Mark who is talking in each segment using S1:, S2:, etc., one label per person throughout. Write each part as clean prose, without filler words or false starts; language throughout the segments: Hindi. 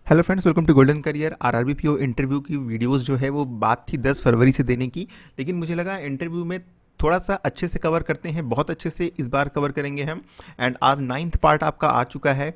S1: Hello friends, welcome to golden career. RRB PO interview की वीडियोस जो है वो बात थी 10 फरवरी से देने की, लेकिन मुझे लगा इंटरव्यू में थोड़ा सा अच्छे से कवर करते हैं। बहुत अच्छे से इस बार कवर करेंगे हम। एंड आज 9th पार्ट आपका आ चुका है,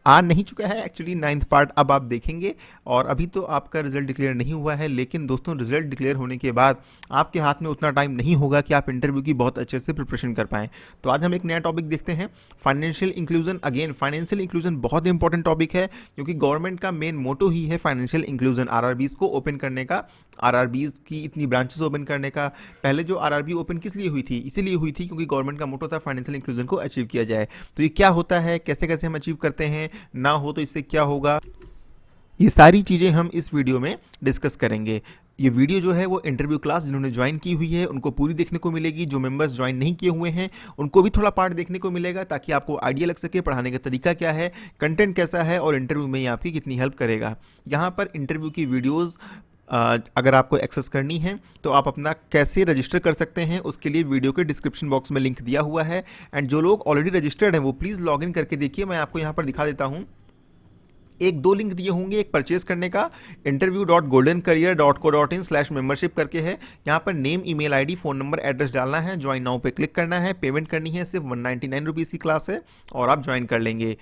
S1: आ नहीं चुका है एक्चुअली, 9th पार्ट अब आप देखेंगे। और अभी तो आपका रिजल्ट डिक्लेयर नहीं हुआ है, लेकिन दोस्तों रिजल्ट डिक्लेयर होने के बाद आपके हाथ में उतना टाइम नहीं होगा कि आप इंटरव्यू की बहुत अच्छे से प्रिपरेशन कर पाएँ। तो आज हम एक नया टॉपिक देखते हैं, financial inclusion. Again financial inclusion बहुत इंपॉर्टेंट टॉपिक है, क्योंकि गवर्नमेंट का मेन मोटो ही है फाइनेंशियल इंक्लूजन, आरआरबीज को ओपन करने का, आरआरबीज की इतनी ब्रांचेस ओपन करने का। पहले जो आरआरबी ओपन किस लिए हुई थी? इसीलिए हुई थी क्योंकि गवर्नमेंट का मोटो था फाइनेंशियल इंक्लूजन को अचीव किया जाए। तो ये क्या होता है, कैसे कैसे हम अचीव करते हैं, ना हो तो इससे क्या होगा, ये सारी चीज़ें हम इस वीडियो में डिस्कस करेंगे। ये वीडियो जो है वो इंटरव्यू क्लास जिन्होंने ज्वाइन की हुई है उनको पूरी देखने को मिलेगी। जो मेंबर्स ज्वाइन नहीं किए हुए हैं उनको भी थोड़ा पार्ट देखने को मिलेगा, ताकि आपको आइडिया लग सके पढ़ाने का तरीका क्या है, कंटेंट कैसा है और इंटरव्यू में ये आपकी कितनी हेल्प करेगा। यहाँ पर इंटरव्यू की वीडियोज़ अगर आपको एक्सेस करनी है तो आप अपना कैसे रजिस्टर कर सकते हैं, उसके लिए वीडियो के डिस्क्रिप्शन बॉक्स में लिंक दिया हुआ है। एंड जो लोग ऑलरेडी रजिस्टर्ड हैं वो प्लीज़ लॉग इन करके देखिए। मैं आपको यहाँ पर दिखा देता हूँ, एक दो लिंक दिए होंगे, एक परचेज करने का interview.goldencareer.co.in/membership करके है। यहाँ पर name, email ID, phone number, address डालना है, ज्वाइन नाउ पे क्लिक करना है, पेमेंट करनी है, सिर्फ 199 रुपीज़ की क्लास है और आप ज्वाइन कर लेंगे।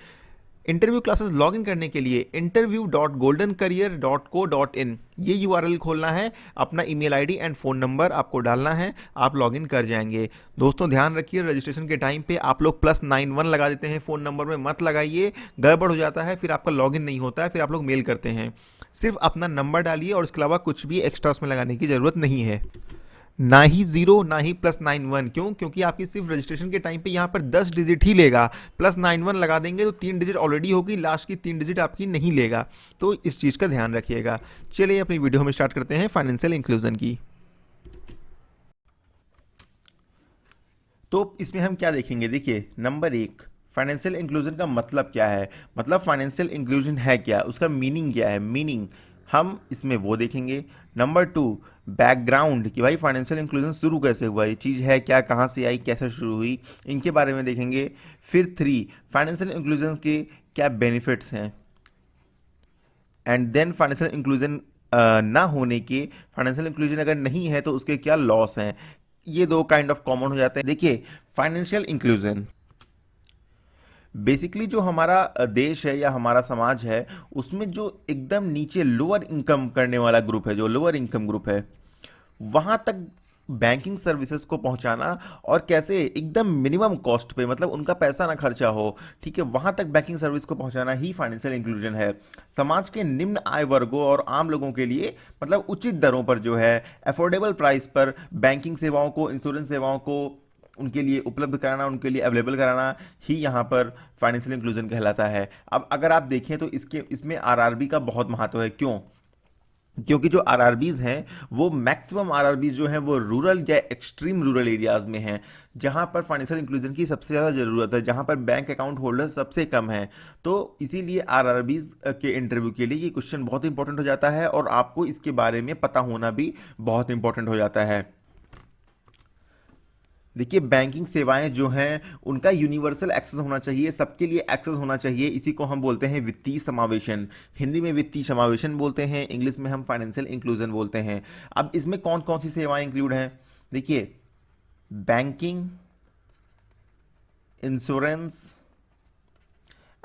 S1: इंटरव्यू क्लासेस लॉगिन करने के लिए interview.goldencareer.co.in ये यूआरएल खोलना है, अपना email ID and phone number आपको डालना है, आप लॉगिन कर जाएंगे। दोस्तों ध्यान रखिए, रजिस्ट्रेशन के टाइम पे आप लोग +91 लगा देते हैं फ़ोन नंबर में, मत लगाइए, गड़बड़ हो जाता है, फिर आपका लॉगिन नहीं होता है, फिर आप लोग मेल करते हैं। सिर्फ अपना नंबर डालिए और इसके अलावा कुछ भी एक्स्ट्रा उसमें लगाने की ज़रूरत नहीं है। ना ही जीरो ना ही +91। क्यों? क्योंकि आपकी सिर्फ रजिस्ट्रेशन के टाइम पे यहाँ पर 10 डिजिट ही लेगा। +91 लगा देंगे तो 3 डिजिट ऑलरेडी होगी, लास्ट की 3 डिजिट आपकी नहीं लेगा। तो इस चीज़ का ध्यान रखिएगा। चलिए अपनी वीडियो में स्टार्ट करते हैं फाइनेंशियल इंक्लूजन की। तो इसमें हम क्या देखेंगे? देखिए, नंबर 1, फाइनेंशियल इंक्लूजन का मतलब क्या है, मतलब फाइनेंशियल इंक्लूजन है क्या, उसका मीनिंग क्या है, मीनिंग हम इसमें वो देखेंगे। नंबर 2, बैकग्राउंड, कि भाई फाइनेंशियल इंक्लूजन शुरू कैसे हुआ, ये चीज़ है क्या, कहाँ से आई, कैसे शुरू हुई, इनके बारे में देखेंगे। फिर 3, फाइनेंशियल इंक्लूजन के क्या बेनिफिट्स हैं, एंड देन फाइनेंशियल इंक्लूजन ना होने के, फाइनेंशियल इंक्लूजन अगर नहीं है तो उसके क्या लॉस हैं। ये दो काइंड ऑफ कॉमन हो जाते हैं। देखिए, फाइनेंशियल इंक्लूजन बेसिकली जो हमारा देश है या हमारा समाज है, उसमें जो एकदम नीचे लोअर इनकम करने वाला ग्रुप है, जो लोअर इनकम ग्रुप है, वहाँ तक बैंकिंग सर्विसेज को पहुंचाना, और कैसे एकदम मिनिमम कॉस्ट पे, मतलब उनका पैसा ना खर्चा हो, ठीक है, वहां तक बैंकिंग सर्विस को पहुंचाना ही फाइनेंशियल इंक्लूजन है। समाज के निम्न आय वर्गों और आम लोगों के लिए, मतलब उचित दरों पर जो है, अफोर्डेबल प्राइस पर बैंकिंग सेवाओं को, इंश्योरेंस सेवाओं को उनके लिए उपलब्ध कराना, उनके लिए अवेलेबल कराना ही यहाँ पर फाइनेंशियल इंक्लूजन कहलाता है। अब अगर आप देखें तो इसमें आरआरबी का बहुत महत्व है। क्यों? क्योंकि जो आरआरबीज हैं, वो मैक्सिमम आरआरबीज जो हैं वो रूरल या एक्सट्रीम रूरल एरियाज में हैं, जहां पर फाइनेंशियल इंक्लूजन की सबसे ज़्यादा ज़रूरत है, जहां पर बैंक अकाउंट होल्डर सबसे कम है। तो इसीलिए आरआरबीज के इंटरव्यू के लिए ये क्वेश्चन बहुत इंपॉर्टेंट हो जाता है, और आपको इसके बारे में पता होना भी बहुत इंपॉर्टेंट हो जाता है। देखिए, बैंकिंग सेवाएं जो हैं उनका यूनिवर्सल एक्सेस होना चाहिए, सबके लिए एक्सेस होना चाहिए। इसी को हम बोलते हैं वित्तीय समावेशन। हिंदी में वित्तीय समावेशन बोलते हैं, इंग्लिश में हम फाइनेंशियल इंक्लूजन बोलते हैं। अब इसमें कौन कौन सी सेवाएं इंक्लूड हैं? देखिए, बैंकिंग, इंश्योरेंस,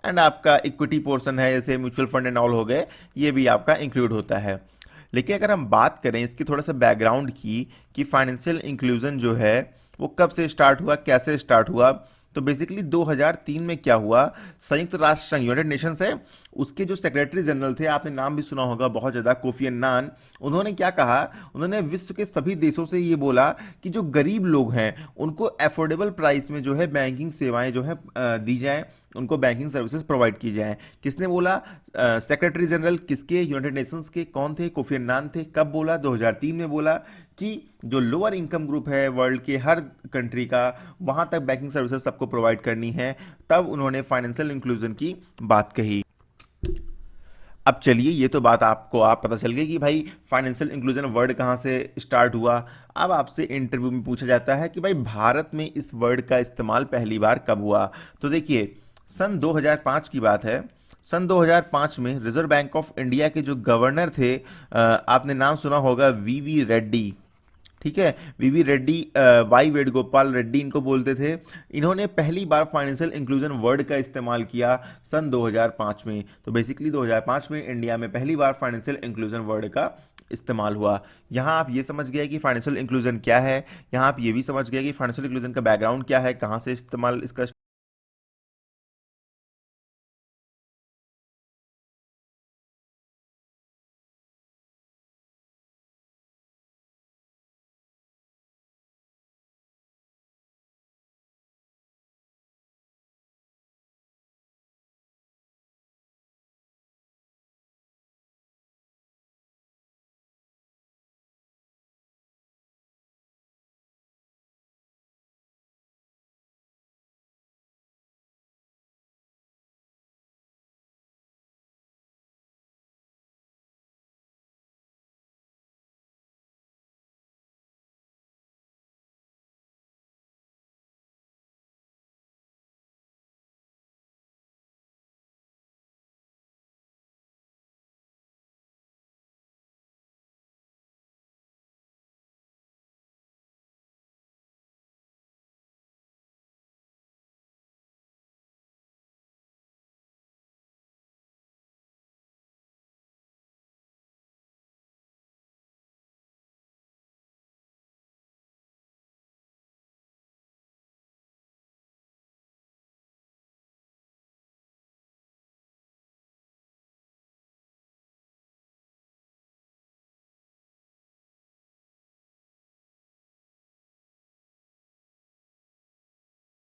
S1: एंड आपका इक्विटी पोर्शन है, जैसे म्यूचुअल फंड एंड ऑल हो गए, ये भी आपका इंक्लूड होता है। लेकिन अगर हम बात करें इसकी थोड़ा सा बैकग्राउंड की, कि फाइनेंशियल इंक्लूजन जो है वो कब से स्टार्ट हुआ, कैसे स्टार्ट हुआ, तो बेसिकली 2003 में क्या हुआ, संयुक्त राष्ट्र संघ, यूनाइटेड नेशंस है, उसके जो सेक्रेटरी जनरल थे, आपने नाम भी सुना होगा बहुत ज़्यादा, कोफी अन्नान, उन्होंने क्या कहा, उन्होंने विश्व के सभी देशों से ये बोला कि जो गरीब लोग हैं उनको अफोर्डेबल प्राइस में जो है बैंकिंग सेवाएं जो है दी जाएं, उनको बैंकिंग सर्विसेज प्रोवाइड की जाएं। किसने बोला? सेक्रेटरी जनरल किसके? यूनाइटेड नेशंस के। कौन थे? कोफी अन्नान थे। कब बोला? 2003 में बोला कि जो लोअर इनकम ग्रुप है वर्ल्ड के हर कंट्री का, वहां तक बैंकिंग सर्विसेज सबको प्रोवाइड करनी है। तब उन्होंने फाइनेंशियल इंक्लूजन की बात कही। अब चलिए, ये तो बात आपको पता चल गई कि भाई फाइनेंशियल इंक्लूजन वर्ड कहाँ से स्टार्ट हुआ। अब आपसे इंटरव्यू में पूछा जाता है कि भाई भारत में इस वर्ड का इस्तेमाल पहली बार कब हुआ? तो देखिए, सन 2005 की बात है। सन 2005 में रिजर्व बैंक ऑफ इंडिया के जो गवर्नर थे, आपने नाम सुना होगा वीवी रेड्डी। ठीक है, वीवी रेड्डी, वाई वेणुगोपाल रेड्डी इनको बोलते थे। इन्होंने पहली बार फाइनेंशियल इंक्लूजन वर्ड का इस्तेमाल किया सन 2005 में। तो बेसिकली 2005 में इंडिया में पहली बार फाइनेंशियल इंक्लूजन वर्ड का इस्तेमाल हुआ। यहाँ आप ये समझ गए कि फाइनेंशियल इंक्लूजन क्या है, यहाँ आप ये भी समझ गए कि फाइनेंशियल इंक्लूजन का बैकग्राउंड क्या है, कहाँ से इस्तेमाल इसका